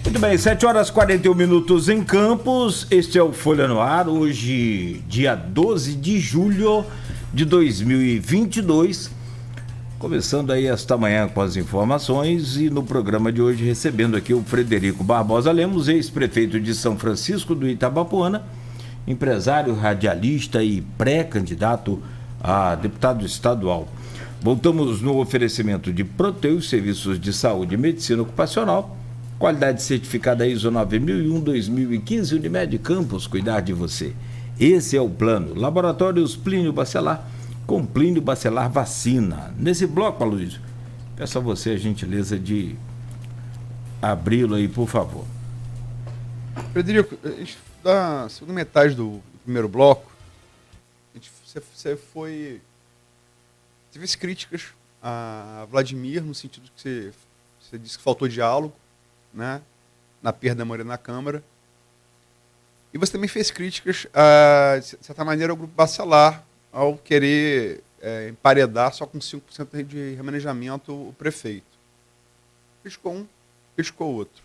Muito bem, 7 horas e 41 minutos em Campos. Este é o Folha no Ar, hoje, dia 12 de julho de 2022. Começando aí esta manhã com as informações e no programa de hoje recebendo aqui o Frederico Barbosa Lemos, ex-prefeito de São Francisco do Itabapoana, empresário, radialista e pré-candidato a deputado estadual. Voltamos no oferecimento de Proteus, serviços de saúde e medicina ocupacional, qualidade certificada ISO 9001-2015, Unimed Campos, cuidar de você. Esse é o plano. Laboratórios Plínio Bacelar, com Plínio Bacelar Vacina. Nesse bloco, Aloysio, peço a você a gentileza de abri-lo aí, por favor. Frederico, da segunda metade do primeiro bloco, você teve críticas a Vladimir, no sentido que você disse que faltou diálogo, né, na perda da maioria na Câmara. E você também fez críticas, de certa maneira, ao Grupo Bacelar, ao querer emparedar só com 5% de remanejamento o prefeito. Criticou um, criticou o outro.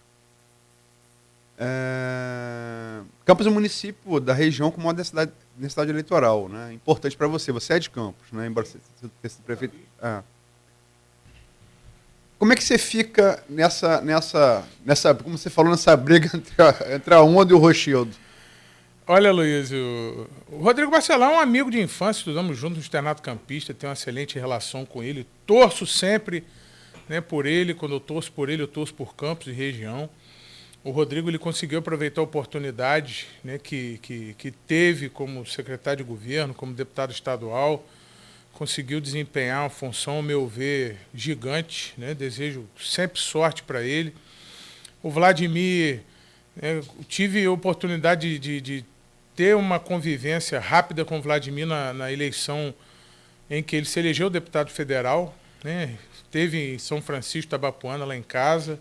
Campos é um município da região com maior densidade eleitoral, né? Importante para você. Você é de Campos, né? Embora você tenha sido prefeito. Como é que você fica nessa, como você falou, nessa briga entre a Onda e o Rothschild? Olha, Luísio, o Rodrigo Bacelar é um amigo de infância, estudamos juntos no Externato Campista, tenho uma excelente relação com ele, torço sempre, né, por ele, quando eu torço por ele, eu torço por Campos e região. O Rodrigo ele conseguiu aproveitar a oportunidade, né, que teve como secretário de governo, como deputado estadual, conseguiu desempenhar uma função, ao meu ver, gigante, né? Desejo sempre sorte para ele. O Vladimir, tive a oportunidade de ter uma convivência rápida com o Vladimir na eleição em que ele se elegeu deputado federal, né? Esteve em São Francisco, Itabapoana, lá em casa,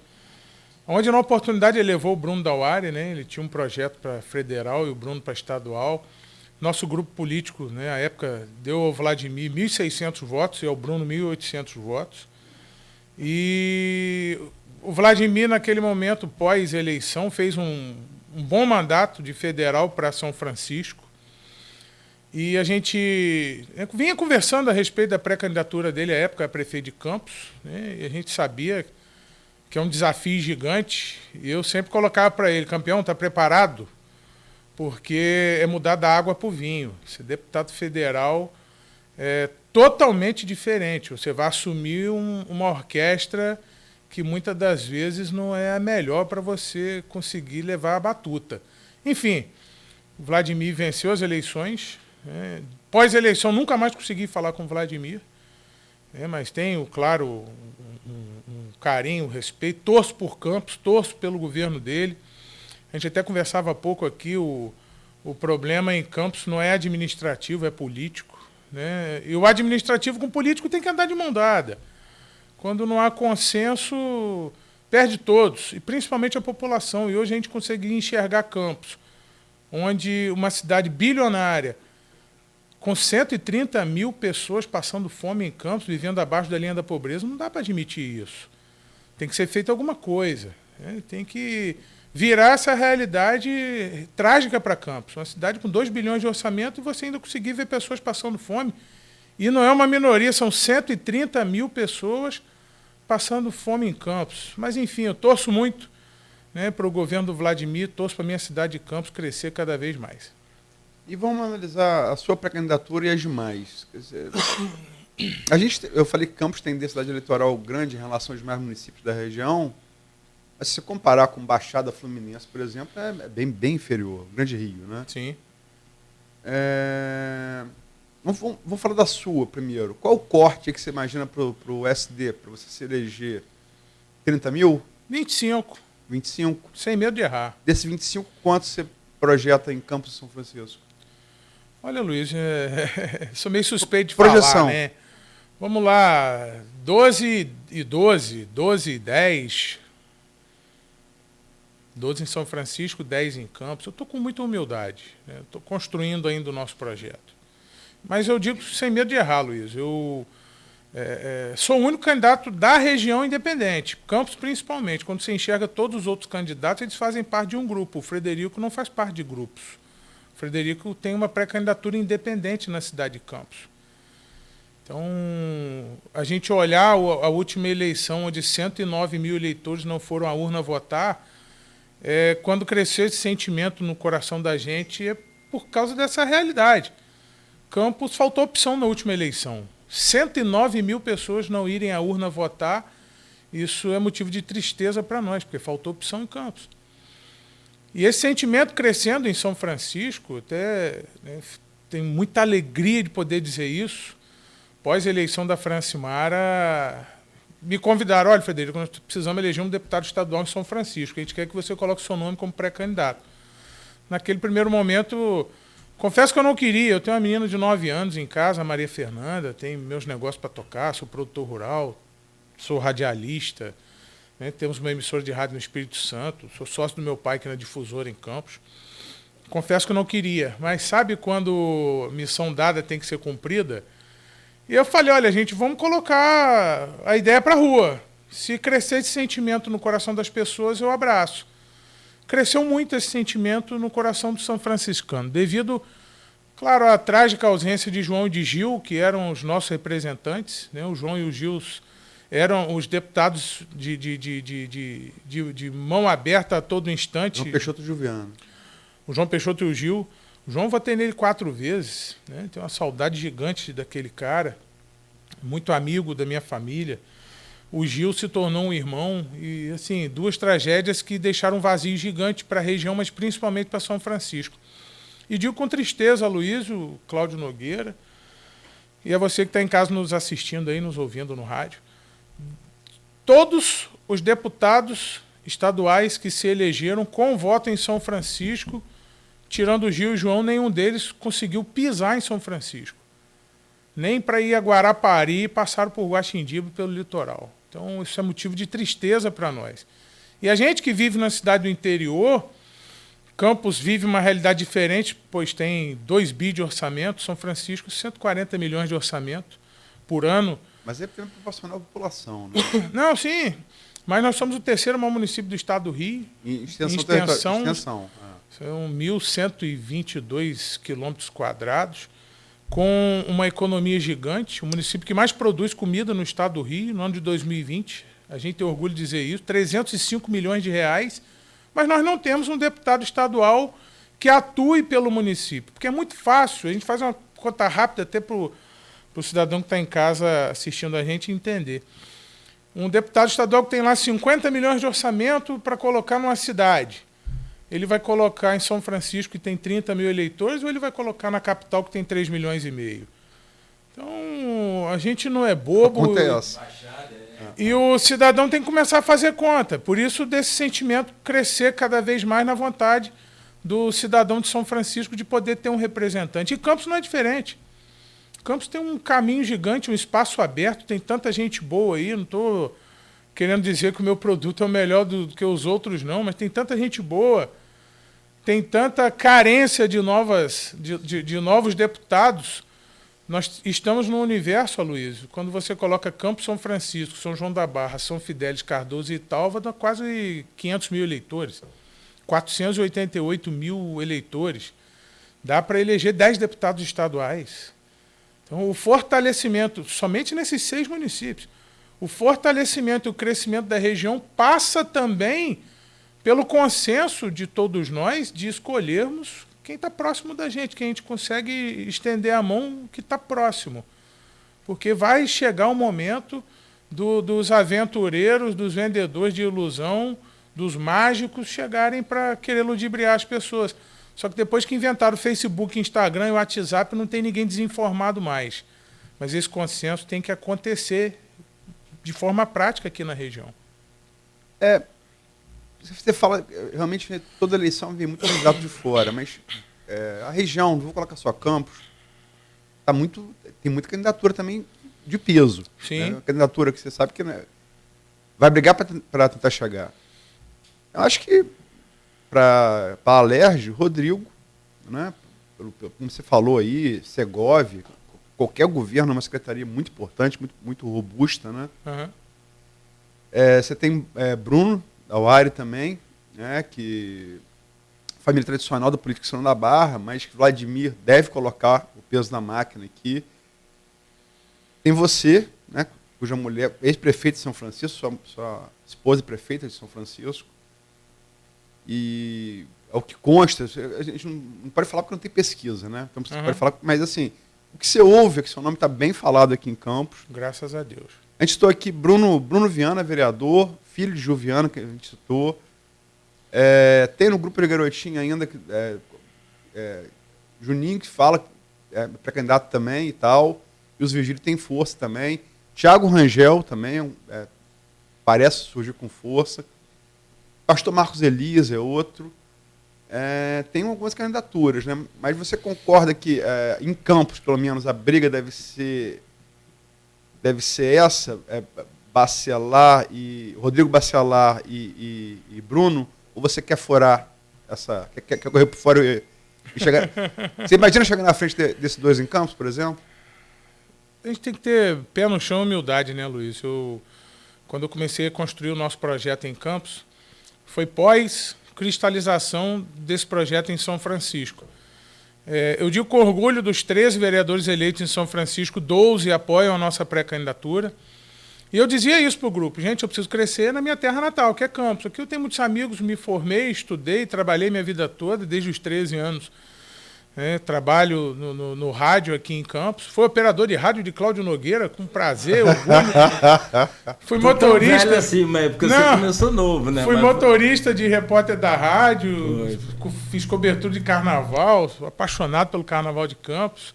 onde na oportunidade ele levou o Bruno Dauari, né? Ele tinha um projeto para federal e o Bruno para estadual. Nosso grupo político, né, à época, deu ao Vladimir 1.600 votos e ao Bruno 1.800 votos. E o Vladimir, naquele momento, pós-eleição, fez um bom mandato de federal para São Francisco. E a gente vinha conversando a respeito da pré-candidatura dele, à época, a prefeito de Campos, né, e a gente sabia que é um desafio gigante. E eu sempre colocava para ele: campeão, está preparado? Porque é mudar da água para o vinho. Ser deputado federal é totalmente diferente. Você vai assumir uma orquestra que muitas das vezes não é a melhor para você conseguir levar a batuta. Enfim, o Vladimir venceu as eleições. Pós-eleição, nunca mais consegui falar com o Vladimir. Mas tenho, claro, um carinho, um respeito. Torço por Campos, torço pelo governo dele. A gente até conversava há pouco aqui, o problema em Campos não é administrativo, é político, né? E o administrativo com o político tem que andar de mão dada. Quando não há consenso, perde todos, e principalmente a população. E hoje a gente conseguiu enxergar Campos, onde uma cidade bilionária, com 130 mil pessoas passando fome em Campos, vivendo abaixo da linha da pobreza, não dá para admitir isso. Tem que ser feita alguma coisa, né? Tem que virar essa realidade trágica para Campos. Uma cidade com 2 bilhões de orçamento e você ainda conseguir ver pessoas passando fome. E não é uma minoria, são 130 mil pessoas passando fome em Campos. Mas, enfim, eu torço muito, né, para o governo do Vladimir, torço para a minha cidade de Campos crescer cada vez mais. E vamos analisar a sua pré-candidatura e as demais. Quer dizer, eu falei que Campos tem densidade eleitoral grande em relação aos demais municípios da região. Mas se você comparar com Baixada Fluminense, por exemplo, é bem inferior. Grande Rio, né? Sim. Vamos falar da sua primeiro. Qual o corte que você imagina para o SD, para você se eleger? 30 mil? 25. 25? Sem medo de errar. Desse 25, quanto você projeta em Campos de São Francisco? Olha, Luiz, sou meio suspeito de projeção. Falar, né? Vamos lá, 12 e 12, 12 e 10... 12 em São Francisco, 10 em Campos. Eu estou com muita humildade, né? Estou construindo ainda o nosso projeto. Mas eu digo sem medo de errar, Luiz. Sou o único candidato da região independente, Campos principalmente. Quando você enxerga todos os outros candidatos, eles fazem parte de um grupo. O Frederico não faz parte de grupos. O Frederico tem uma pré-candidatura independente na cidade de Campos. Então, a gente olhar a última eleição, onde 109 mil eleitores não foram à urna votar, quando cresceu esse sentimento no coração da gente, é por causa dessa realidade. Campos faltou opção na última eleição. 109 mil pessoas não irem à urna votar, isso é motivo de tristeza para nós, porque faltou opção em Campos. E esse sentimento crescendo em São Francisco, até tenho muita alegria de poder dizer isso. Pós-eleição da Francimara, me convidaram, olha, Frederico, nós precisamos eleger um deputado estadual em São Francisco, a gente quer que você coloque seu nome como pré-candidato. Naquele primeiro momento, confesso que eu não queria, eu tenho uma menina de 9 anos em casa, a Maria Fernanda, tenho meus negócios para tocar, sou produtor rural, sou radialista, né, temos uma emissora de rádio no Espírito Santo, sou sócio do meu pai aqui na Difusora em Campos. Confesso que eu não queria, mas sabe quando missão dada tem que ser cumprida? E eu falei, olha, gente, vamos colocar a ideia para a rua. Se crescer esse sentimento no coração das pessoas, eu abraço. Cresceu muito esse sentimento no coração do São Franciscano, devido, claro, à trágica ausência de João e de Gil, que eram os nossos representantes, né? O João e o Gil eram os deputados de mão aberta a todo instante. João Peixoto e Juliano. O João Peixoto e o Gil. O João, votei nele 4 vezes, né? Tenho uma saudade gigante daquele cara, muito amigo da minha família. O Gil se tornou um irmão e, assim, 2 tragédias que deixaram um vazio gigante para a região, mas principalmente para São Francisco. E digo com tristeza, Aloysio, Cláudio Nogueira, e a você que está em casa nos assistindo aí, nos ouvindo no rádio. Todos os deputados estaduais que se elegeram com voto em São Francisco, tirando o Gil e o João, nenhum deles conseguiu pisar em São Francisco. Nem para ir a Guarapari e passaram por Guaxindiba pelo litoral. Então, isso é motivo de tristeza para nós. E a gente que vive na cidade do interior, Campos vive uma realidade diferente, pois tem 2 bi de orçamento, São Francisco 140 milhões de orçamento por ano. Mas é proporcional à população, né? Não, sim, mas nós somos o 3º maior município do estado do Rio. Extensão. São 1.122 quilômetros quadrados, com uma economia gigante, o município que mais produz comida no estado do Rio, no ano de 2020. A gente tem orgulho de dizer isso, 305 milhões de reais, mas nós não temos um deputado estadual que atue pelo município, porque é muito fácil, a gente faz uma conta rápida até para o cidadão que está em casa assistindo a gente entender. Um deputado estadual que tem lá 50 milhões de orçamento para colocar numa cidade, ele vai colocar em São Francisco, que tem 30 mil eleitores, ou ele vai colocar na capital, que tem 3 milhões e meio? Então, a gente não é bobo. A conta é essa. E o cidadão tem que começar a fazer conta. Por isso, desse sentimento crescer cada vez mais na vontade do cidadão de São Francisco de poder ter um representante. E Campos não é diferente. Campos tem um caminho gigante, um espaço aberto, tem tanta gente boa aí, não estou querendo dizer que o meu produto é o melhor do que os outros, não, mas tem tanta gente boa, tem tanta carência de novos deputados. Nós estamos no universo, Aloysio, quando você coloca Campos, São Francisco, São João da Barra, São Fidélis, Cardoso e Italva, dá quase 500 mil eleitores, 488 mil eleitores. Dá para eleger 10 deputados estaduais. Então, o fortalecimento, somente nesses 6 municípios, o fortalecimento e o crescimento da região passa também pelo consenso de todos nós de escolhermos quem está próximo da gente, quem a gente consegue estender a mão que está próximo. Porque vai chegar o momento dos aventureiros, dos vendedores de ilusão, dos mágicos chegarem para querer ludibriar as pessoas. Só que depois que inventaram o Facebook, Instagram e o WhatsApp, não tem ninguém desinformado mais. Mas esse consenso tem que acontecer de forma prática aqui na região. Você fala, realmente toda eleição vem muito candidato de fora, mas a região, não vou colocar só Campos, tem muita candidatura também de peso. Sim. Né? Candidatura que você sabe que vai brigar para tentar chegar. Eu acho que para Alerj, Rodrigo, né? Como você falou aí, Segovia, qualquer governo é uma secretaria muito importante, muito robusta, né? Uhum. Você tem Bruno, da UARE também, né, que família tradicional da política da Barra, mas que Vladimir deve colocar o peso na máquina aqui. Tem você, né, cuja mulher, ex-prefeita de São Francisco, sua esposa prefeita de São Francisco. E ao que consta, a gente não pode falar porque não tem pesquisa, né? Então você pode falar, mas assim, o que você ouve é que seu nome está bem falado aqui em Campos. Graças a Deus. A gente citou aqui Bruno Viana, vereador, filho de Gil Viana, que a gente citou. Tem no grupo de garotinho ainda Juninho, que fala, pré-candidato também e tal. E os Virgílio tem força também. Tiago Rangel também parece surgir com força. Pastor Marcos Elias é outro. Tem algumas candidaturas, né? Mas você concorda que em Campos, pelo menos, a briga deve ser essa, Rodrigo Bacelar e Bruno, ou você quer furar essa, quer correr por fora e chegar... Você imagina chegar na frente desses dois em Campos, por exemplo? A gente tem que ter pé no chão e humildade, né, Luiz? Quando eu comecei a construir o nosso projeto em Campos, foi pós-cristalização desse projeto em São Francisco. Eu digo com orgulho dos 13 vereadores eleitos em São Francisco, 12 apoiam a nossa pré-candidatura. E eu dizia isso para o grupo: gente, eu preciso crescer na minha terra natal, que é Campos. Aqui eu tenho muitos amigos, me formei, estudei, trabalhei minha vida toda, desde os 13 anos. Trabalho no rádio aqui em Campos. Fui operador de rádio de Cláudio Nogueira, com prazer, orgulho. Fui motorista... Velho assim, mas porque você começou novo, né? Fui motorista de repórter da rádio, fiz cobertura de carnaval, sou apaixonado pelo carnaval de Campos.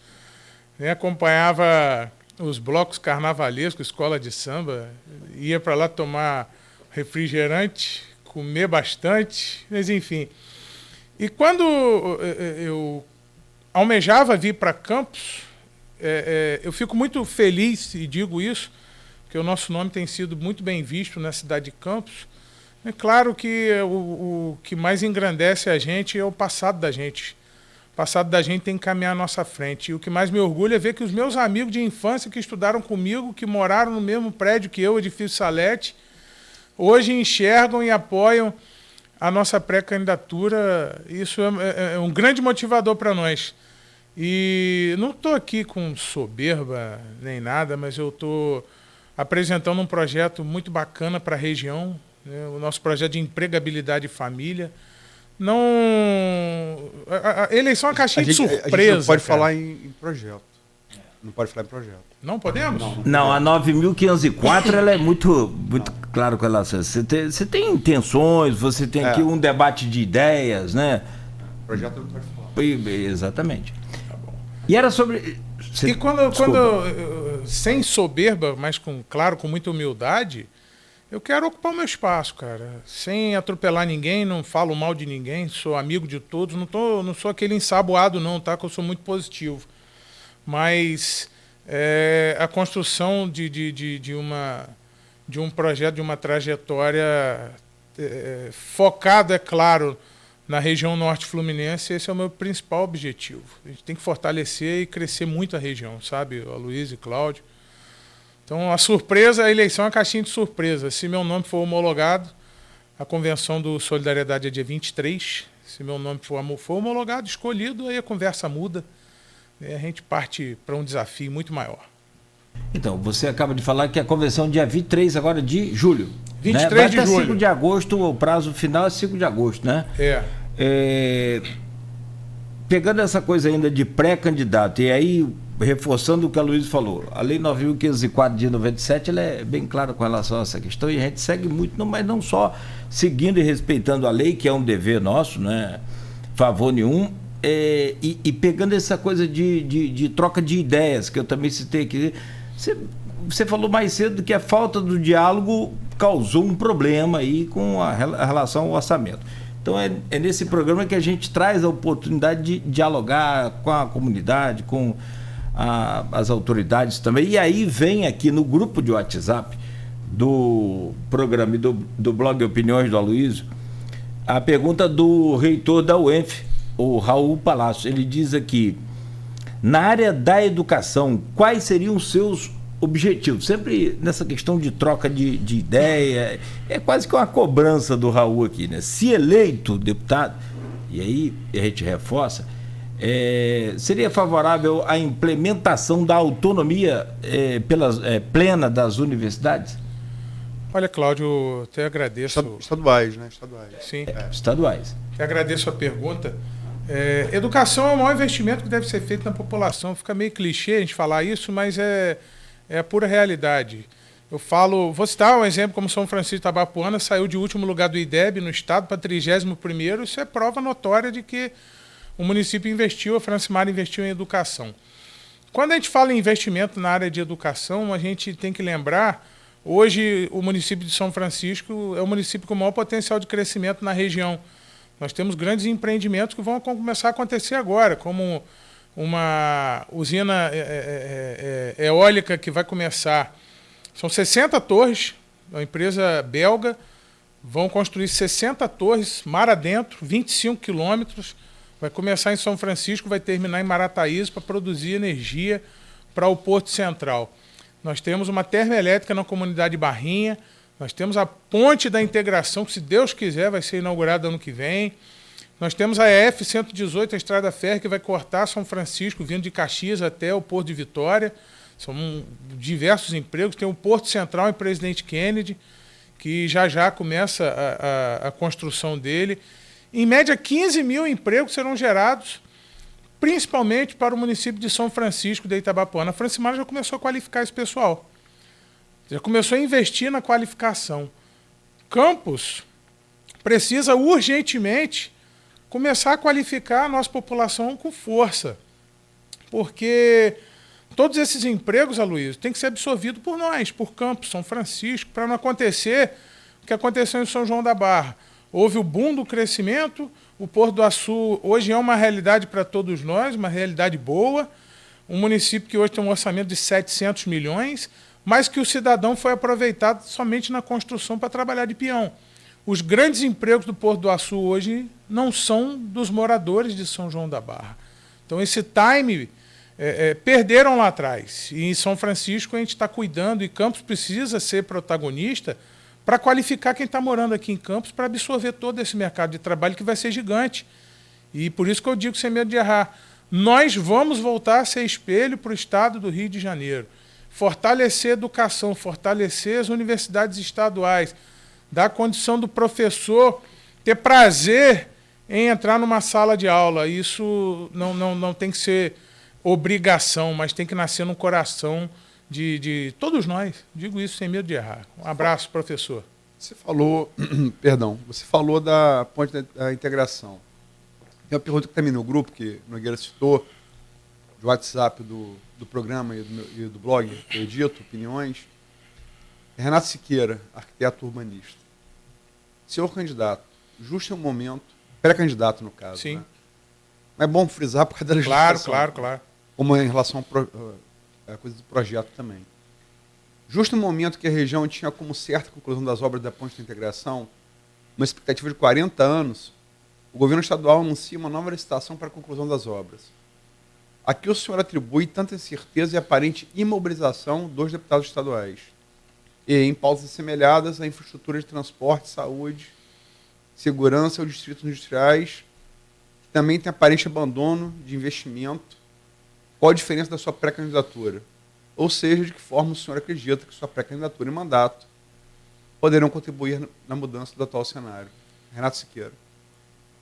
Acompanhava os blocos carnavalescos, escola de samba, ia para lá tomar refrigerante, comer bastante, mas enfim. E quando eu almejava vir para Campos, eu fico muito feliz, e digo isso, porque o nosso nome tem sido muito bem visto na cidade de Campos. É claro que o que mais engrandece a gente é o passado da gente. O passado da gente tem que caminhar à nossa frente. E o que mais me orgulha é ver que os meus amigos de infância que estudaram comigo, que moraram no mesmo prédio que eu, Edifício Salete, hoje enxergam e apoiam a nossa pré-candidatura. Isso é um grande motivador para nós. E não estou aqui com soberba nem nada, mas eu estou apresentando um projeto muito bacana para a região, né? O nosso projeto de empregabilidade e família. A eleição é uma caixinha de surpresa. A gente não pode falar em projeto. Não pode falar em projeto. Não podemos? Não, a 9.504 ela é muito claro com relação a isso. Você tem intenções, você tem aqui um debate de ideias, né? Projeto não pode falar. Exatamente. Tá bom. E era sobre... E quando sem soberba, mas com muita humildade, eu quero ocupar o meu espaço, cara. Sem atropelar ninguém, não falo mal de ninguém, sou amigo de todos, não sou aquele ensaboado não, tá? Que eu sou muito positivo. Mas a construção de um projeto, de uma trajetória focada, é claro, na região norte fluminense, esse é o meu principal objetivo. A gente tem que fortalecer e crescer muito a região, sabe, a Luiz e Cláudio. Então, a eleição é uma caixinha de surpresa. Se meu nome for homologado, a convenção do Solidariedade é dia 23. Se meu nome for homologado, escolhido, aí a conversa muda. A gente parte para um desafio muito maior. Então, você acaba de falar que a convenção é dia 23 agora de julho. 23 né? de julho. 5 de agosto, o prazo final é 5 de agosto, né? Pegando essa coisa ainda de pré-candidato, e aí reforçando o que a Luiz falou, a Lei 9.504 de 97, ela é bem clara com relação a essa questão, e a gente segue muito, mas não só seguindo e respeitando a lei, que é um dever nosso, né? Favor nenhum, e pegando essa coisa de troca de ideias, que eu também citei aqui. Você falou mais cedo que a falta do diálogo causou um problema aí com a relação ao orçamento. Então é nesse programa que a gente traz a oportunidade de dialogar com a comunidade, com as autoridades também. E aí vem aqui no grupo de WhatsApp do programa e do blog Opiniões do Aloysio a pergunta do reitor da UENF, o Raul Palácio. Ele diz aqui: Na área da educação, quais seriam os seus objetivos? Sempre nessa questão de troca de ideia, é quase que uma cobrança do Raul aqui, né? Se eleito deputado, e aí a gente reforça, seria favorável à implementação da autonomia plena das universidades? Olha, Cláudio, eu até agradeço. Estaduais, né? Estaduais. Sim. Estaduais. Até agradeço a pergunta. Educação é o maior investimento que deve ser feito na população. Fica meio clichê a gente falar isso, mas é a pura realidade. Vou citar um exemplo como São Francisco de Itabapoana saiu de último lugar do IDEB no estado para 31º. Isso é prova notória de que o município investiu, a Francimar investiu em educação. Quando a gente fala em investimento na área de educação, a gente tem que lembrar, hoje o município de São Francisco é o município com o maior potencial de crescimento na região. Nós temos grandes empreendimentos que vão começar a acontecer agora, como uma usina eólica que vai começar. São 60 torres, uma empresa belga, vão construir 60 torres, mar adentro, 25 quilômetros. Vai começar em São Francisco, vai terminar em Marataízes para produzir energia para o Porto Central. Nós temos uma termoelétrica na comunidade Barrinha, nós temos a Ponte da Integração, que se Deus quiser vai ser inaugurada ano que vem. Nós temos a EF-118, a estrada férrea, que vai cortar São Francisco, vindo de Caxias até o Porto de Vitória. São diversos empregos. Tem o Porto Central em Presidente Kennedy, que já começa a construção dele. Em média, 15 mil empregos serão gerados, principalmente para o município de São Francisco de Itabapoana. A Francimar já começou a qualificar esse pessoal. Já começou a investir na qualificação. Campos precisa urgentemente começar a qualificar a nossa população com força. Porque todos esses empregos, Aloysio, têm que ser absorvidos por nós, por Campos, São Francisco, para não acontecer o que aconteceu em São João da Barra. Houve o boom do crescimento, o Porto do Açu hoje é uma realidade para todos nós, uma realidade boa, um município que hoje tem um orçamento de 700 milhões, mas que o cidadão foi aproveitado somente na construção para trabalhar de peão. Os grandes empregos do Porto do Açu hoje não são dos moradores de São João da Barra. Então esse time perderam lá atrás. E em São Francisco a gente está cuidando, e Campos precisa ser protagonista para qualificar quem está morando aqui em Campos, para absorver todo esse mercado de trabalho que vai ser gigante. E por isso que eu digo, sem medo de errar, nós vamos voltar a ser espelho para o estado do Rio de Janeiro. Fortalecer a educação, fortalecer as universidades estaduais, dar a condição do professor ter prazer em entrar numa sala de aula. Isso não tem que ser obrigação, mas tem que nascer no coração de todos nós. Digo isso sem medo de errar. Um abraço, professor. Você falou, você falou da ponte da integração. Tem uma pergunta que também no grupo, que Nogueira citou, do WhatsApp do programa e do blog, que eu edito, Opiniões. Renato Siqueira, arquiteto urbanista. Senhor candidato, justo é um momento, pré-candidato no caso, sim, né? Mas é bom frisar por causa da legislação. Claro. Como em relação à coisa do projeto também. Justo no momento que a região tinha como certa a conclusão das obras da ponte de integração, uma expectativa de 40 anos, o governo estadual anuncia uma nova licitação para a conclusão das obras. A que o senhor atribui tanta incerteza e aparente imobilização dos deputados estaduais? E em pautas assemelhadas, a infraestrutura de transporte, saúde, segurança ou distritos industriais, que também tem aparente abandono de investimento. Qual a diferença da sua pré-candidatura? Ou seja, de que forma o senhor acredita que sua pré-candidatura e mandato poderão contribuir na mudança do atual cenário? Renato Siqueira.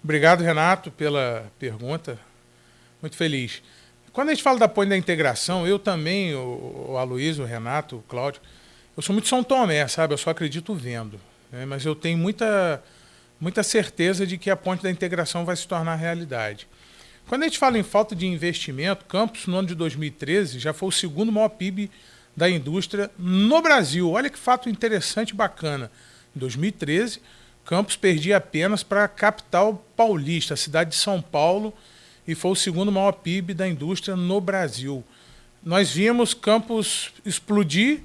Obrigado, Renato, pela pergunta. Muito feliz. Quando a gente fala da ponte da integração, eu também, o Aloysio, o Renato, o Cláudio, eu sou muito São Tomé, sabe? Eu só acredito vendo. Né? Mas eu tenho muita certeza de que a ponte da integração vai se tornar realidade. Quando a gente fala em falta de investimento, Campos, no ano de 2013, já foi o segundo maior PIB da indústria no Brasil. Olha que fato interessante e bacana. Em 2013, Campos perdia apenas para a capital paulista, a cidade de São Paulo, e foi o segundo maior PIB da indústria no Brasil. Nós vimos Campos explodir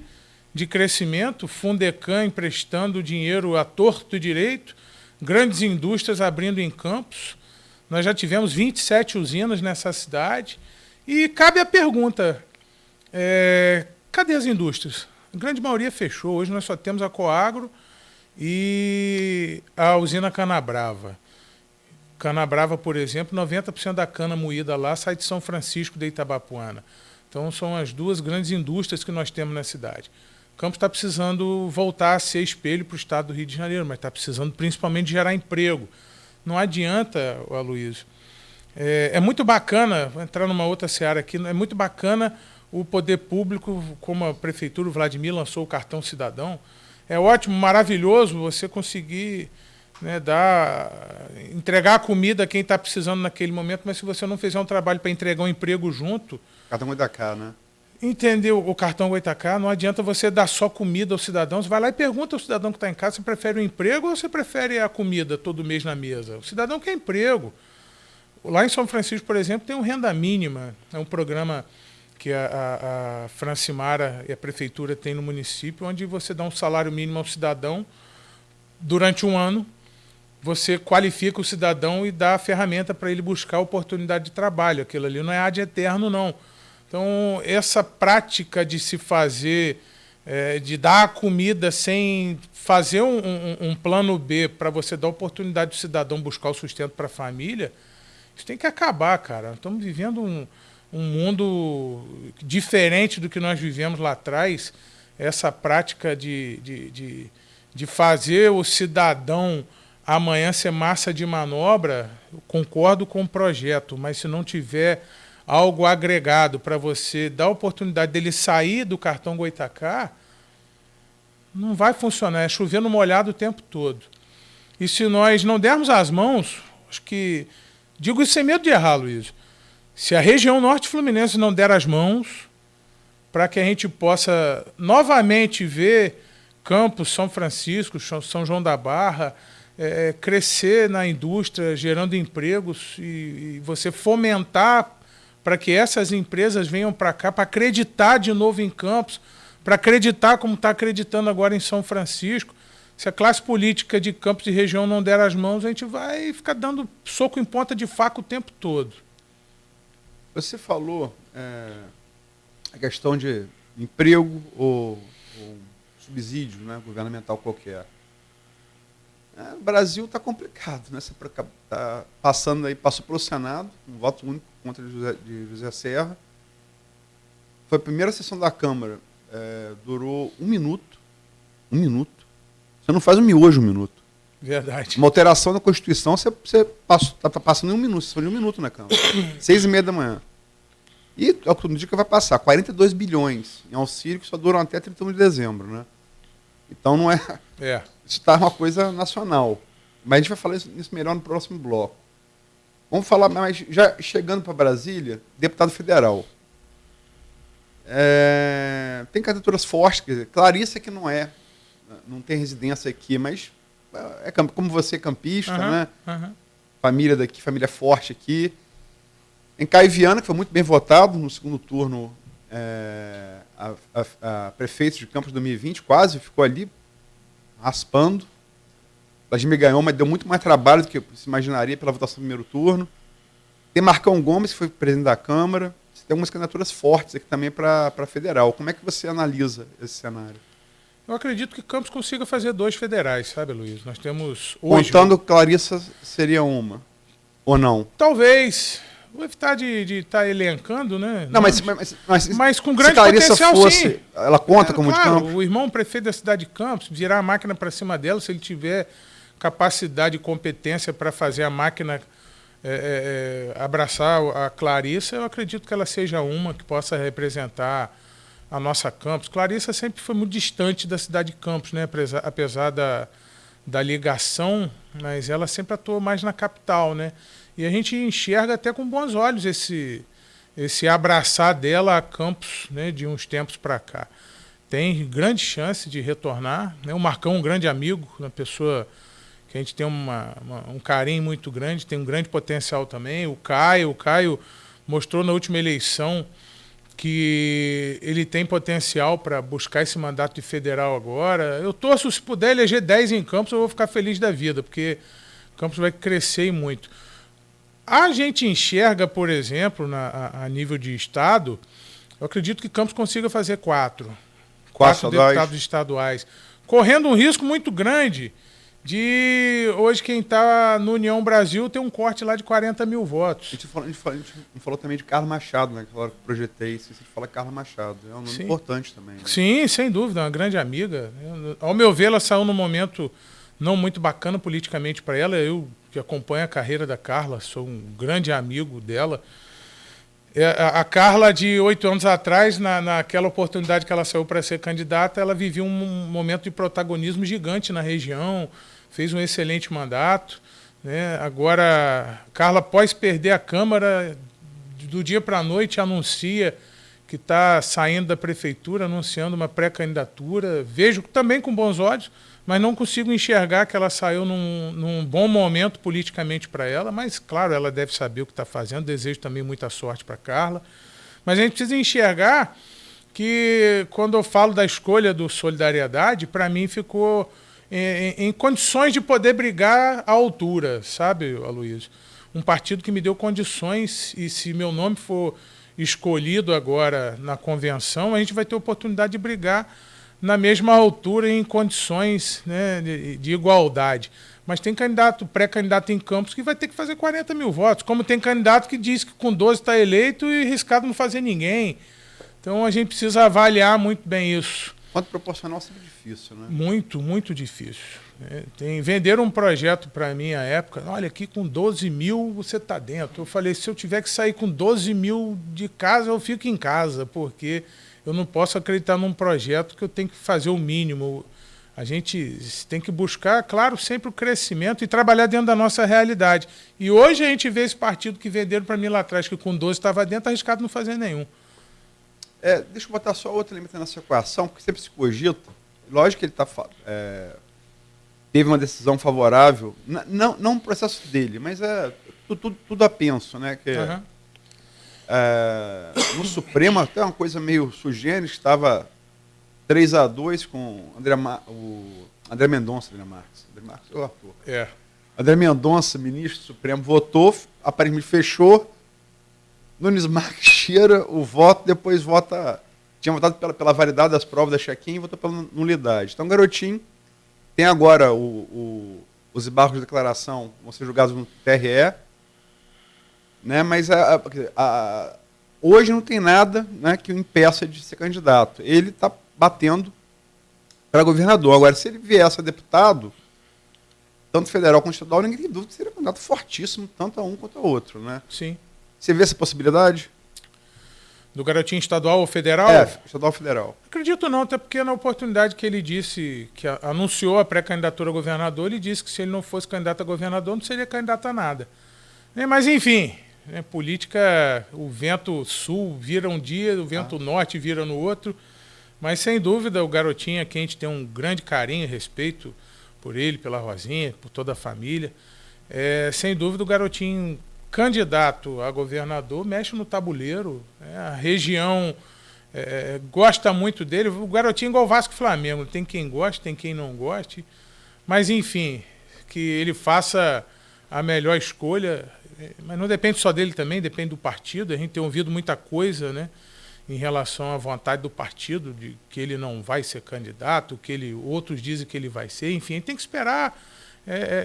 de crescimento, Fundecan emprestando dinheiro à torto e direito, grandes indústrias abrindo em Campos. Nós já tivemos 27 usinas nessa cidade E cabe a pergunta, cadê as indústrias? A grande maioria fechou. Hoje nós só temos a Coagro e a usina Canabrava. Canabrava, por exemplo, 90% da cana moída lá sai de São Francisco de Itabapuana. Então são as duas grandes indústrias que nós temos na cidade. Campos está precisando voltar a ser espelho para o estado do Rio de Janeiro, mas está precisando principalmente gerar emprego. Não adianta, Aloysio. É muito bacana, vou entrar numa outra seara aqui, é muito bacana o poder público, como a prefeitura, o Vladimir lançou o cartão cidadão. É ótimo, maravilhoso você conseguir, né, entregar a comida a quem está precisando naquele momento, mas se você não fizer um trabalho para entregar um emprego junto... Cartão Goitacá, né? Entendeu? O cartão Goitacá, não adianta você dar só comida ao cidadão. Você vai lá e pergunta ao cidadão que está em casa se prefere o emprego ou se prefere a comida todo mês na mesa. O cidadão quer emprego. Lá em São Francisco, por exemplo, tem um Renda Mínima. É um programa que a Francimara e a prefeitura tem no município, onde você dá um salário mínimo ao cidadão durante um ano. Você qualifica o cidadão e dá a ferramenta para ele buscar oportunidade de trabalho. Aquilo ali não é ad eterno, não. Então, essa prática de se fazer, de dar a comida sem fazer um plano B para você dar a oportunidade do cidadão buscar o sustento para a família, isso tem que acabar, cara. Estamos vivendo um mundo diferente do que nós vivemos lá atrás. Essa prática de fazer o cidadão amanhã ser massa de manobra, eu concordo com o projeto, mas se não tiver algo agregado para você dar a oportunidade dele sair do cartão Goitacá, não vai funcionar. É chover no molhado o tempo todo. E se nós não dermos as mãos, acho que... Digo isso sem medo de errar, Luiz. Se a região norte fluminense não der as mãos para que a gente possa novamente ver Campos, São Francisco, São João da Barra, crescer na indústria, gerando empregos e você fomentar para que essas empresas venham para cá, para acreditar de novo em Campos, para acreditar como está acreditando agora em São Francisco. Se a classe política de Campos e região não der as mãos, a gente vai ficar dando soco em ponta de faca o tempo todo. Você falou a questão de emprego ou subsídio, né, governamental qualquer. O Brasil está complicado, né? Tá passando aí, passou pelo Senado, um voto único contra de José Serra. Foi a primeira sessão da Câmara, durou 1 minuto. 1 minuto. Você não faz um miojo 1 minuto. Verdade. Uma alteração da Constituição, você está passando em 1 minuto. Você foi em 1 minuto na Câmara. 6h30 da manhã. E é o que dia que vai passar. 42 bilhões em auxílio que só duram até 31 de dezembro, né? Então não é... Isso está uma coisa nacional. Mas a gente vai falar isso melhor no próximo bloco. Vamos falar mais, já chegando para Brasília, deputado federal. Tem candidaturas fortes, quer dizer, Clarissa que não tem residência aqui, mas como você é campista, né? Família daqui, família forte aqui. Em Caio Viana, que foi muito bem votado no segundo turno, a prefeito de Campos 2020, quase ficou ali raspando. Vladimir ganhou, mas deu muito mais trabalho do que se imaginaria pela votação do primeiro turno. Tem Marcão Gomes, que foi presidente da Câmara. Você tem algumas candidaturas fortes aqui também para federal. Como é que você analisa esse cenário? Eu acredito que Campos consiga fazer 2 federais, sabe, Luiz? Nós temos hoje... Contando Clarissa seria uma, ou não? Talvez. Vou evitar de estar elencando, né? Não, mas com grande potencial, sim. Ela conta como claro, de Campos? O irmão prefeito da cidade de Campos, virar a máquina para cima dela, se ele tiver capacidade e competência para fazer a máquina abraçar a Clarissa, eu acredito que ela seja uma que possa representar a nossa Campos. Clarissa sempre foi muito distante da cidade de Campos, né? Apesar da ligação, mas ela sempre atuou mais na capital, né? E a gente enxerga até com bons olhos esse abraçar dela a Campos, né, de uns tempos para cá. Tem grande chance de retornar, né? O Marcão é um grande amigo, uma pessoa que a gente tem um carinho muito grande, tem um grande potencial também. O Caio mostrou na última eleição que ele tem potencial para buscar esse mandato de federal agora. Eu torço, se puder eleger 10 em Campos, eu vou ficar feliz da vida, porque Campos vai crescer muito. A gente enxerga, por exemplo, a nível de Estado, eu acredito que Campos consiga fazer quatro deputados estaduais, correndo um risco muito grande de hoje quem está no União Brasil ter um corte lá de 40 mil votos. A gente falou também de Carlos Machado, né? Que eu projetei, se você fala Carlos Machado. É um nome importante também. Né? Sim, sem dúvida, uma grande amiga. Ao meu ver, ela saiu num momento não muito bacana politicamente para ela. Eu que acompanho a carreira da Carla, sou um grande amigo dela. A Carla, de 8 anos atrás, naquela oportunidade que ela saiu para ser candidata, ela vivia um momento de protagonismo gigante na região, fez um excelente mandato. Né? Agora, Carla, após perder a Câmara, do dia para a noite anuncia que está saindo da prefeitura, anunciando uma pré-candidatura. Vejo também com bons olhos, mas não consigo enxergar que ela saiu num bom momento politicamente para ela, mas, claro, ela deve saber o que está fazendo, desejo também muita sorte para Carla. Mas a gente precisa enxergar que, quando eu falo da escolha do Solidariedade, para mim ficou em condições de poder brigar à altura, sabe, Aloysio? Um partido que me deu condições, e se meu nome for escolhido agora na convenção, a gente vai ter oportunidade de brigar na mesma altura e em condições, né, de igualdade. Mas tem pré-candidato em Campos que vai ter que fazer 40 mil votos, como tem candidato que diz que com 12 está eleito e arriscado não fazer ninguém. Então a gente precisa avaliar muito bem isso. Quanto proporcional sempre difícil, né? Muito, muito difícil. Venderam um projeto para mim à época, olha, aqui com 12 mil você está dentro. Eu falei, se eu tiver que sair com 12 mil de casa, eu fico em casa, porque eu não posso acreditar num projeto que eu tenho que fazer o mínimo. A gente tem que buscar, claro, sempre o crescimento e trabalhar dentro da nossa realidade. E hoje a gente vê esse partido que venderam para mim lá atrás, que com 12 estava dentro, arriscado não fazer nenhum. Deixa eu botar só outra elemento nessa equação, porque sempre se cogita. Lógico que ele teve uma decisão favorável, não um processo dele, mas tudo a penso, né? Que, no Supremo, até uma coisa meio sui generis, estava 3-2 com o André Mendonça, André Marques é o ator. André Mendonça, ministro do Supremo, votou, aparentemente fechou. Nunes Marques tira o voto, depois tinha votado pela validade das provas da check-in e votou pela nulidade. Então, Garotinho tem agora os embargos de declaração, vão ser julgados no TRE, né? Mas hoje não tem nada, né, que o impeça de ser candidato. Ele está batendo para governador. Agora, se ele viesse a deputado, tanto federal quanto estadual, ninguém tem dúvida que seria um candidato fortíssimo, tanto a um quanto a outro, né? Sim. Você vê essa possibilidade? Do Garotinho estadual ou federal? Estadual ou federal. Acredito não, até porque na oportunidade que ele disse, que anunciou a pré-candidatura a governador, ele disse que se ele não fosse candidato a governador, não seria candidato a nada. Mas, enfim, política, o vento sul vira um dia, o vento norte vira no outro. Mas, sem dúvida, o Garotinho, a quem a gente tem um grande carinho e respeito por ele, pela Rosinha, por toda a família. Sem dúvida, o Garotinho, candidato a governador, mexe no tabuleiro. A região gosta muito dele. O Garotinho é igual o Vasco e Flamengo. Tem quem goste, tem quem não goste. Mas, enfim, que ele faça a melhor escolha. Mas não depende só dele também, depende do partido. A gente tem ouvido muita coisa, né, em relação à vontade do partido, de que ele não vai ser candidato, outros dizem que ele vai ser. Enfim, a gente tem que esperar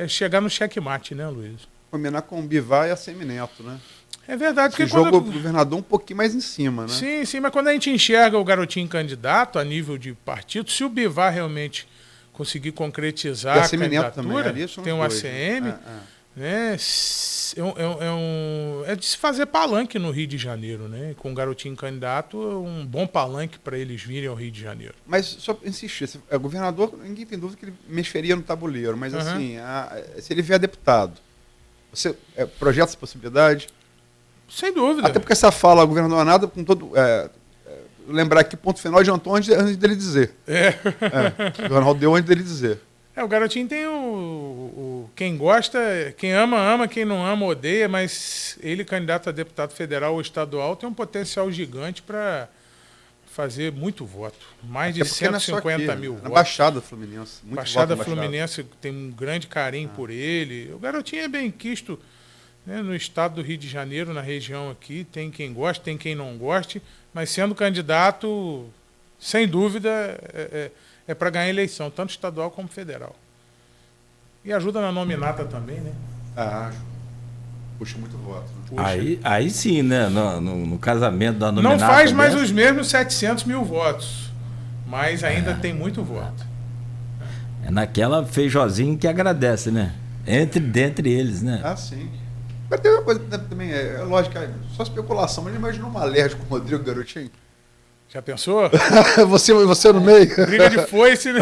chegar no checkmate, né, Luiz? Combinar com o Bivar e a Semineto, né? É verdade. Esse jogo o governador um pouquinho mais em cima, né? Sim, sim, mas quando a gente enxerga o Garotinho candidato a nível de partido, se o Bivar realmente conseguir concretizar a candidatura, tem um ACM, né? É de se fazer palanque no Rio de Janeiro, né? Com o Garotinho candidato, é um bom palanque para eles virem ao Rio de Janeiro. Mas, só insistir, governador, ninguém tem dúvida que ele mexeria no tabuleiro, mas assim, se ele vier deputado, você projeta essa possibilidade? Sem dúvida. Até porque essa fala, governador nada, com todo... lembrar que ponto final adiantou antes dele dizer. O jornal deu antes dele dizer. O Garotinho tem quem gosta, quem ama, quem não ama, odeia, mas ele, candidato a deputado federal ou estadual, tem um potencial gigante para fazer muito voto. Mais de 150 mil votos. Na Baixada Fluminense. Baixada Fluminense tem um grande carinho por ele. O Garotinho é bem quisto, né, no estado do Rio de Janeiro, na região aqui, tem quem goste, tem quem não goste, mas sendo candidato, sem dúvida, é para ganhar eleição, tanto estadual como federal. E ajuda na nominata também, né? Ah, puxa muito voto. Né? Aí sim, né? No casamento da nominata. Não faz mais os mesmos 700 mil votos, mas ainda tem muito voto. É naquela feijozinha que agradece, né? Dentre eles, né? Ah, sim. Mas tem uma coisa também, é lógico, só especulação, mas imagina um alérgico com o Rodrigo Garotinho. Já pensou? você no meio? Briga de foice, né?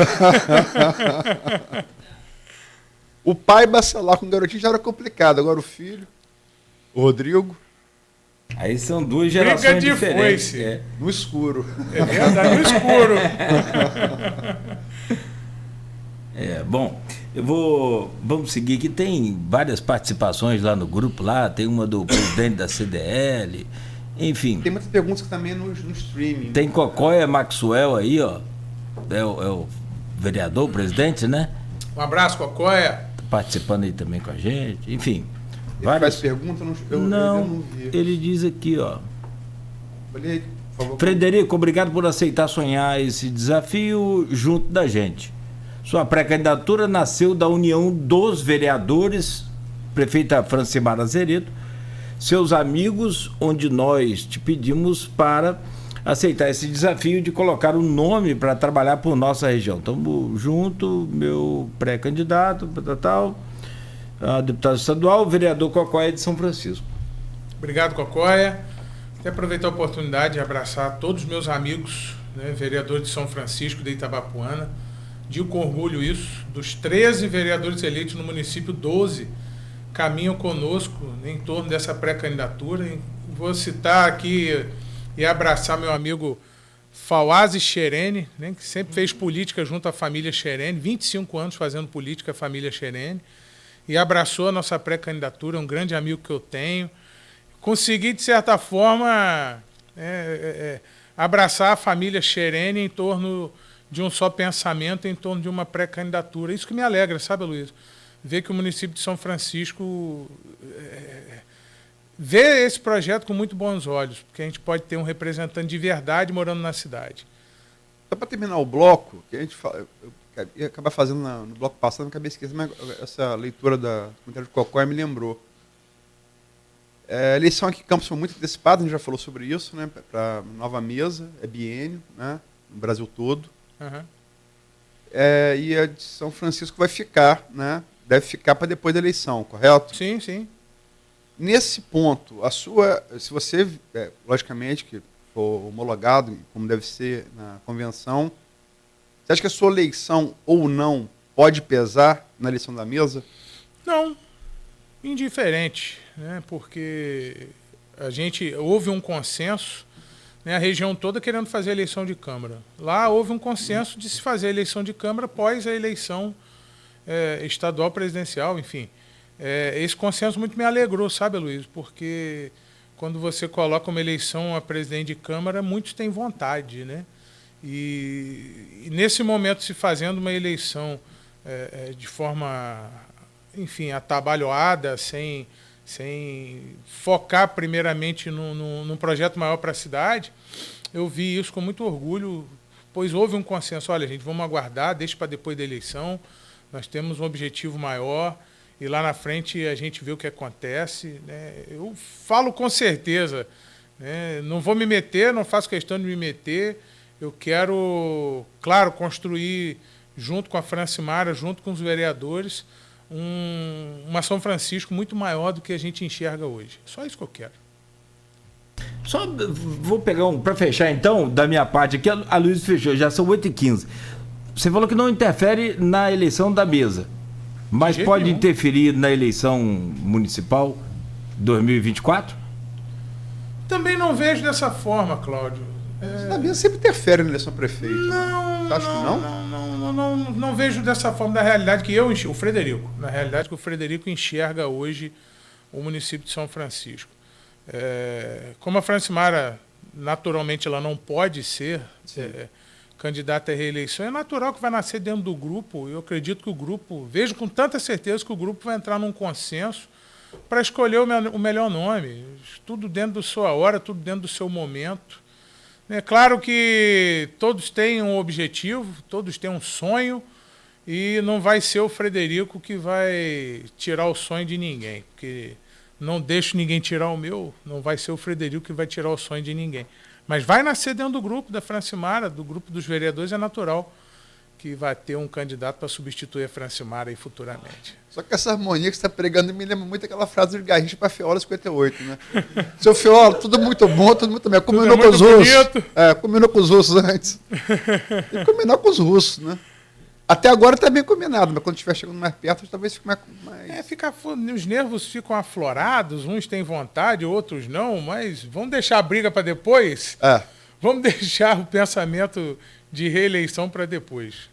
O pai bacelar com o Garotinho já era complicado, agora o filho, o Rodrigo. Aí são duas gerações Briga de diferentes. foice. No escuro. É verdade, no escuro. Bom, vamos seguir aqui, tem várias participações lá no grupo, tem uma do presidente da CDL, enfim. Tem muitas perguntas que também no streaming. Tem Cocóia Maxwell aí, ó, é o vereador, o presidente, né? Um abraço, Cocóia. Participando aí também com a gente, enfim. Ele Várias perguntas, eu não vi. Ele diz aqui, ó. Olha, por favor. Frederico, obrigado por aceitar sonhar esse desafio junto da gente. Sua pré-candidatura nasceu da união dos vereadores, prefeita Francimara Zeredo, seus amigos, onde nós te pedimos para aceitar esse desafio de colocar um nome para trabalhar por nossa região. Estamos junto, meu pré-candidato, tal, a deputado estadual, o vereador Cocóia de São Francisco. Obrigado, Cocóia. Quero aproveitar a oportunidade de abraçar todos os meus amigos, né, vereadores de São Francisco, de Itabapuana. Digo com orgulho isso, dos 13 vereadores eleitos no município, 12 caminham conosco em torno dessa pré-candidatura. Vou citar aqui e abraçar meu amigo Fawaz Xerene, né, que sempre fez política junto à família Xerene, 25 anos fazendo política a família Xerene, e abraçou a nossa pré-candidatura, um grande amigo que eu tenho. Consegui, de certa forma, abraçar a família Xerene em torno de um só pensamento, em torno de uma pré-candidatura. Isso que me alegra, sabe, Luiz? Ver que o município de São Francisco vê esse projeto com muito bons olhos, porque a gente pode ter um representante de verdade morando na cidade. Só para terminar o bloco, que a gente fala, eu ia acabar fazendo no bloco passado, não acabei esquecendo, mas essa leitura do comentário de Cocóia me lembrou. A eleição aqui em Campos foi muito antecipada, a gente já falou sobre isso, né? Para nova mesa, é biênio, né? No Brasil todo. Uhum. E a de São Francisco vai ficar, né? Deve ficar para depois da eleição, correto? Sim, sim. Nesse ponto, se você, logicamente, que for homologado, como deve ser na convenção, você acha que a sua eleição ou não pode pesar na eleição da mesa? Não, indiferente, né? Porque houve um consenso, né, a região toda querendo fazer a eleição de Câmara. Lá houve um consenso de se fazer a eleição de Câmara após a eleição estadual presidencial, enfim. Esse consenso muito me alegrou, sabe, Luiz? Porque quando você coloca uma eleição a presidente de Câmara, muitos têm vontade, né? E nesse momento, se fazendo uma eleição de forma, enfim, atabalhoada, sem focar primeiramente num projeto maior para a cidade, eu vi isso com muito orgulho, pois houve um consenso. Olha, gente, vamos aguardar, deixa para depois da eleição, nós temos um objetivo maior e lá na frente a gente vê o que acontece, né? Eu falo com certeza, né? Não vou me meter, não faço questão de me meter, eu quero, claro, construir junto com a Francimara, junto com os vereadores, uma São Francisco muito maior do que a gente enxerga hoje. Só isso que eu quero. Só vou pegar para fechar então, da minha parte aqui, a Luiz fechou, já são 8h15. Você falou que não interfere na eleição da mesa, mas pode interferir na eleição municipal 2024? Também não vejo dessa forma, Cláudio. A mesa sempre interfere na eleição prefeito. Não, né? Acho que não? Não vejo dessa forma da realidade que eu enxergo, o Frederico, na realidade que o Frederico enxerga hoje o município de São Francisco. Como a Francimara, naturalmente, ela não pode ser candidata à reeleição, é natural que vai nascer dentro do grupo. Eu acredito que o grupo, vejo com tanta certeza que o grupo vai entrar num consenso para escolher o melhor nome. Tudo dentro da sua hora, tudo dentro do seu momento. É claro que todos têm um objetivo, todos têm um sonho, e não vai ser o Frederico que vai tirar o sonho de ninguém, porque não deixo ninguém tirar o meu, não vai ser o Frederico que vai tirar o sonho de ninguém. Mas vai nascer dentro do grupo da Francimara, do grupo dos vereadores, é natural que vai ter um candidato para substituir a Francimara aí futuramente. Só que essa harmonia que você está pregando me lembra muito aquela frase do Garrincha para Feola 58, né? Seu Feola, tudo muito bom, tudo muito bem. Combinou com os russos. Combinou com os russos antes. Tem que combinar com os russos, né? Até agora está bem combinado, mas quando estiver chegando mais perto, talvez fique mais... Os nervos ficam aflorados, uns têm vontade, outros não, mas vamos deixar a briga para depois? Vamos deixar o pensamento de reeleição para depois.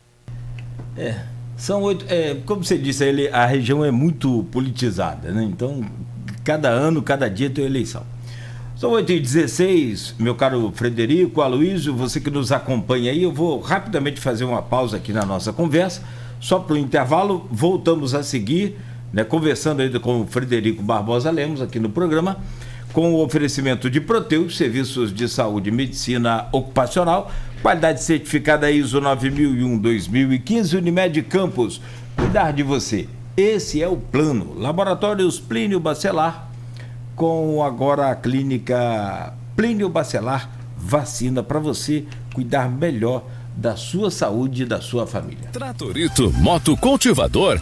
São 8. Como você disse, a região é muito politizada, né? Então, cada ano, cada dia tem eleição. São 8h16, meu caro Frederico, Aloysio, você que nos acompanha aí, eu vou rapidamente fazer uma pausa aqui na nossa conversa, só para o intervalo, voltamos a seguir, né, conversando ainda com o Frederico Barbosa Lemos aqui no programa, com o oferecimento de Proteus, serviços de saúde e medicina ocupacional, qualidade certificada ISO 9001-2015, Unimed Campos, cuidar de você. Esse é o plano. Laboratórios Plínio Bacelar, com agora a clínica Plínio Bacelar, vacina para você cuidar melhor da sua saúde e da sua família. Tratorito Moto Cultivador